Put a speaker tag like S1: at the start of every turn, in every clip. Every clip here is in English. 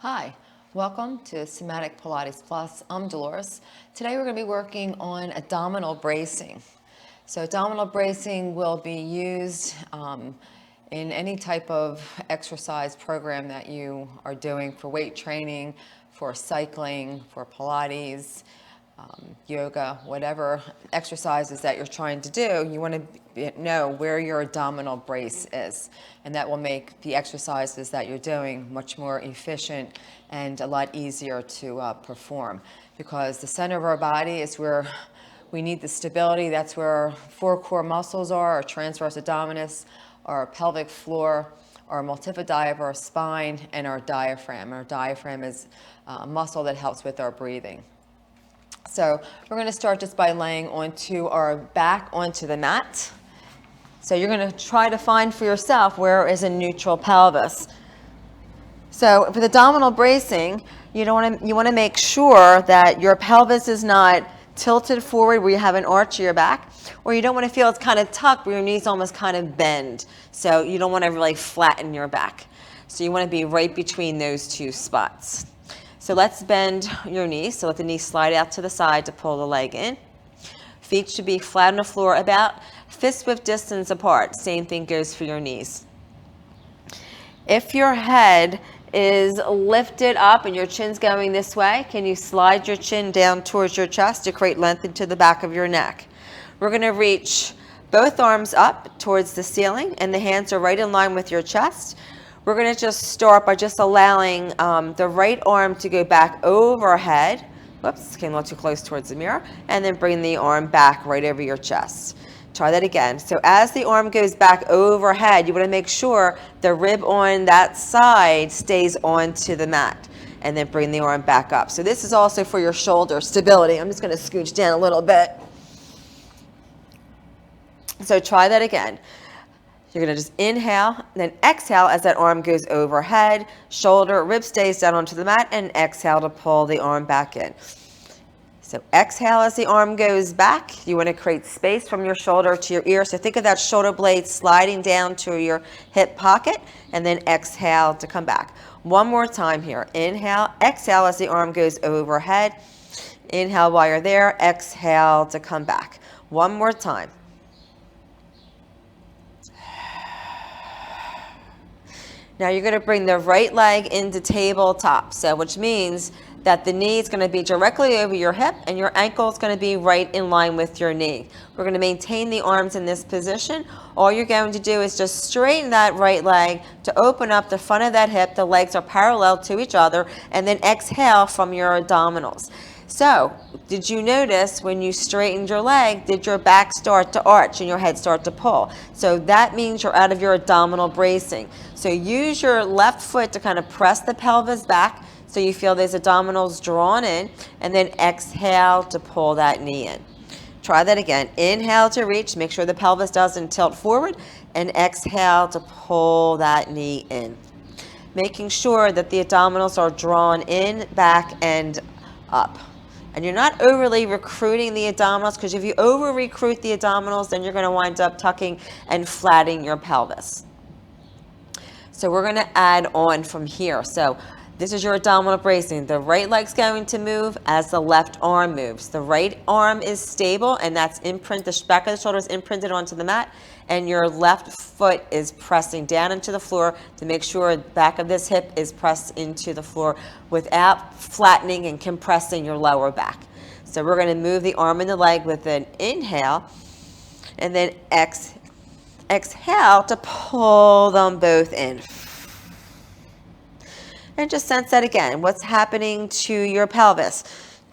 S1: Hi, welcome to Somatic Pilates Plus. I'm Dolores. Today we're going to be working on abdominal bracing. So abdominal bracing will be used in any type of exercise program that you are doing for weight training, for cycling, for Pilates, yoga, whatever exercises that you're trying to do. You want to know where your abdominal brace is, and that will make the exercises that you're doing much more efficient and a lot easier to perform, because the center of our body is where we need the stability. That's where our four core muscles are: our transverse abdominis, our pelvic floor, our multifidi of our spine, and our diaphragm. Our diaphragm is a muscle that helps with our breathing. So we're going to start just by laying onto our back onto the mat. So you're going to try to find for yourself where is a neutral pelvis. So for the abdominal bracing, you want to make sure that your pelvis is not tilted forward where you have an arch of your back, or you don't want to feel it's kind of tucked where your knees almost kind of bend. So you don't want to really flatten your back. So you want to be right between those two spots. So let's bend your knees. So let the knee slide out to the side to pull the leg in. Feet should be flat on the floor, about fist width distance apart. Same thing goes for your knees. If your head is lifted up and your chin's going this way, can you slide your chin down towards your chest to create length into the back of your neck? We're going to reach both arms up towards the ceiling, and the hands are right in line with your chest. We're going to just start by just allowing the right arm to go back overhead. Whoops, came a little too close towards the mirror. And then bring the arm back right over your chest. Try that again. So as the arm goes back overhead, you want to make sure the rib on that side stays onto the mat. And then bring the arm back up. So this is also for your shoulder stability. I'm just going to scooch down a little bit. So try that again. You're going to just inhale, then exhale as that arm goes overhead, shoulder, rib stays down onto the mat, and exhale to pull the arm back in. So exhale as the arm goes back. You want to create space from your shoulder to your ear. So think of that shoulder blade sliding down to your hip pocket, and then exhale to come back. One more time here. Inhale, exhale as the arm goes overhead. Inhale while you're there, exhale to come back. One more time. Now you're going to bring the right leg into tabletop, so which means that the knee is going to be directly over your hip and your ankle is going to be right in line with your knee. We're going to maintain the arms in this position. All you're going to do is just straighten that right leg to open up the front of that hip. The legs are parallel to each other, and then exhale from your abdominals. So, did you notice when you straightened your leg, did your back start to arch and your head start to pull? So that means you're out of your abdominal bracing. So use your left foot to kind of press the pelvis back so you feel those abdominals drawn in, and then exhale to pull that knee in. Try that again. Inhale to reach, make sure the pelvis doesn't tilt forward, and exhale to pull that knee in. Making sure that the abdominals are drawn in, back, and up. And you're not overly recruiting the abdominals, because if you over recruit the abdominals, then you're going to wind up tucking and flattening your pelvis. So we're going to add on from here. So this is your abdominal bracing. The right leg's going to move as the left arm moves. The right arm is stable, and that's imprinted, the back of the shoulder is imprinted onto the mat, and your left foot is pressing down into the floor to make sure the back of this hip is pressed into the floor without flattening and compressing your lower back. So we're going to move the arm and the leg with an inhale, and then exhale to pull them both in. And just sense that again. What's happening to your pelvis?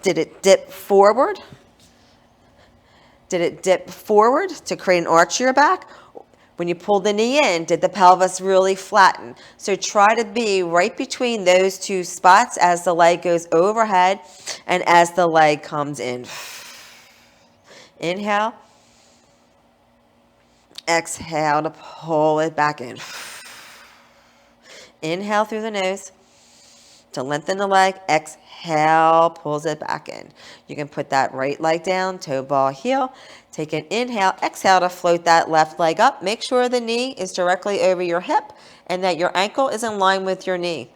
S1: Did it dip forward? Did it dip forward to create an arch to your back? When you pulled the knee in, did the pelvis really flatten? So try to be right between those two spots as the leg goes overhead and as the leg comes in. Inhale. Exhale to pull it back in. Inhale through the nose to lengthen the leg. Exhale, pulls it back in. You can put that right leg down, toe ball heel. Take an inhale, exhale to float that left leg up. Make sure the knee is directly over your hip and that your ankle is in line with your knee.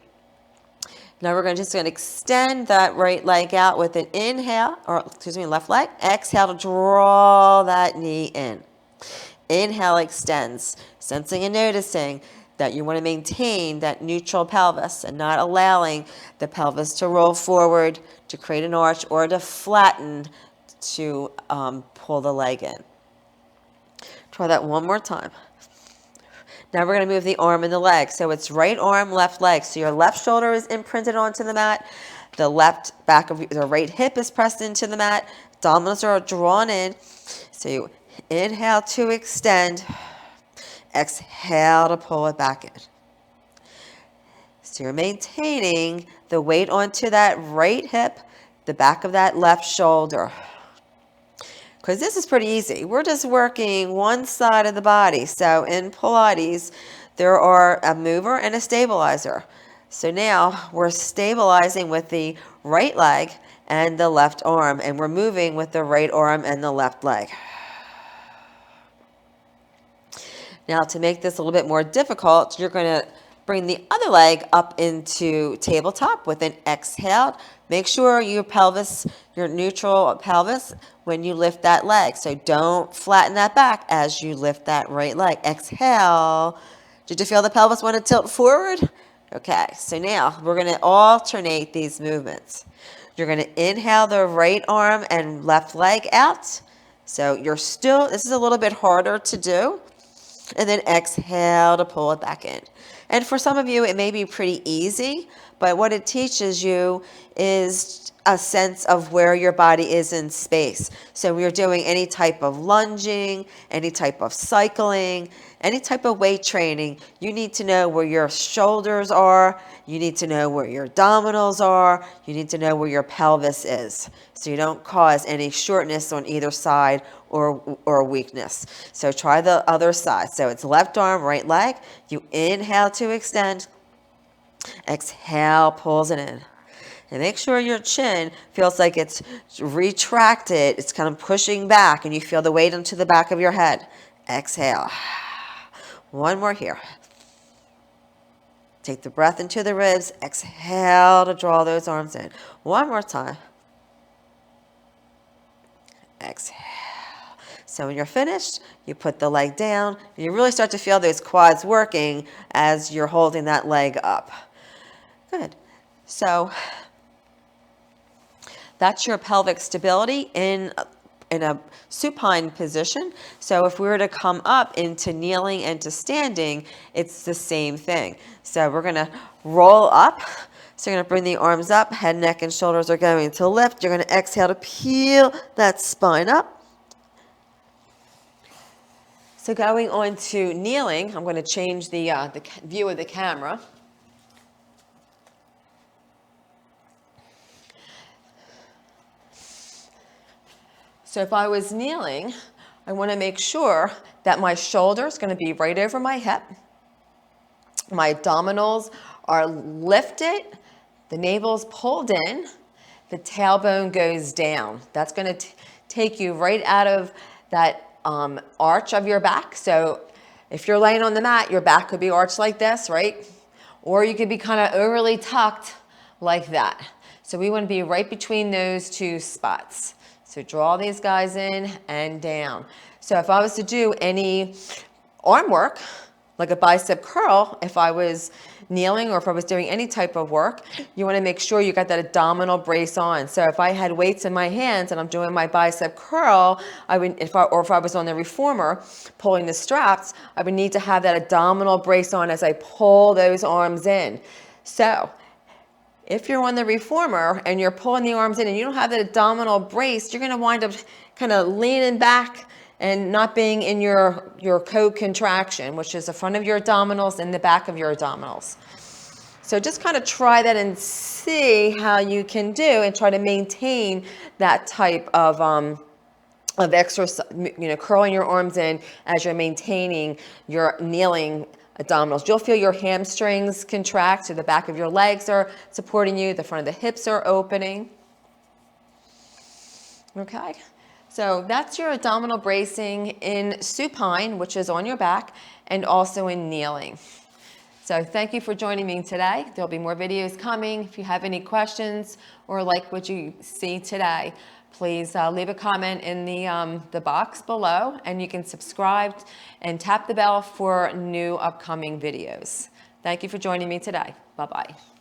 S2: Now we're just going to extend that right leg out with an inhale, or excuse me, left leg. Exhale to draw that knee in. Inhale extends, sensing and noticing that you want to maintain that neutral pelvis and not allowing the pelvis to roll forward to create an arch or to flatten to pull the leg in. Try that one more time. Now we're going to move the arm and the leg. So it's right arm, left leg. So your left shoulder is imprinted onto the mat. The left back of the right hip is pressed into the mat. Abdominals are drawn in. So you inhale to extend. Exhale to pull it back in. So you're maintaining the weight onto that right hip, the back of that left shoulder. Because this is pretty easy. We're just working one side of the body. So in Pilates, there are a mover and a stabilizer. So now we're stabilizing with the right leg and the left arm, and we're moving with the right arm and the left leg. Now to make this a little bit more difficult, you're going to bring the other leg up into tabletop with an exhale. Make sure your pelvis, your neutral pelvis, when you lift that leg. So don't flatten that back as you lift that right leg. Exhale. Did you feel the pelvis want to tilt forward? Okay, so now we're going to alternate these movements. You're going to inhale the right arm and left leg out. So you're still, this is a little bit harder to do. And then exhale to pull it back in. And for some of you, it may be pretty easy, but what it teaches you is a sense of where your body is in space. So when you're doing any type of lunging, any type of cycling, any type of weight training, you need to know where your shoulders are, you need to know where your abdominals are, you need to know where your pelvis is, so you don't cause any shortness on either side or weakness. So try the other side. So it's left arm, right leg. You inhale to extend. Exhale, pulls it in. And make sure your chin feels like it's retracted. It's kind of pushing back, and you feel the weight into the back of your head. Exhale. One more here. Take the breath into the ribs. Exhale to draw those arms in. One more time. Exhale. So when you're finished, you put the leg down, and you really start to feel those quads working as you're holding that leg up. Good. So that's your pelvic stability in a supine position. So if we were to come up into kneeling and to standing, it's the same thing. So we're going to roll up. So you're going to bring the arms up, head, neck, and shoulders are going to lift. You're going to exhale to peel that spine up. So going on to kneeling, I'm going to change the view of the camera. So if I was kneeling, I want to make sure that my shoulder is going to be right over my hip. My abdominals are lifted, the navel's pulled in, the tailbone goes down. That's going to take you right out of that arch of your back. So if you're laying on the mat, your back could be arched like this, right? Or you could be kind of overly tucked like that. So we want to be right between those two spots. So draw these guys in and down. So if I was to do any arm work, like a bicep curl, if I was kneeling or if I was doing any type of work, you want to make sure you got that abdominal brace on. So if I had weights in my hands and I'm doing my bicep curl, if I was on the reformer pulling the straps, I would need to have that abdominal brace on as I pull those arms in. So if you're on the reformer and you're pulling the arms in and you don't have that abdominal brace, you're going to wind up kind of leaning back and not being in your co-contraction, which is the front of your abdominals and the back of your abdominals. So just kind of try that and see how you can do and try to maintain that type of exercise, curling your arms in as you're maintaining your kneeling abdominals. You'll feel your hamstrings contract, so the back of your legs are supporting you, the front of the hips are opening. Okay, so that's your abdominal bracing in supine, which is on your back, and also in kneeling.
S1: So thank you for joining me today. There'll be more videos coming. If you have any questions or like what you see today, please leave a comment in the box below, and you can subscribe and tap the bell for new upcoming videos. Thank you for joining me today. Bye-bye.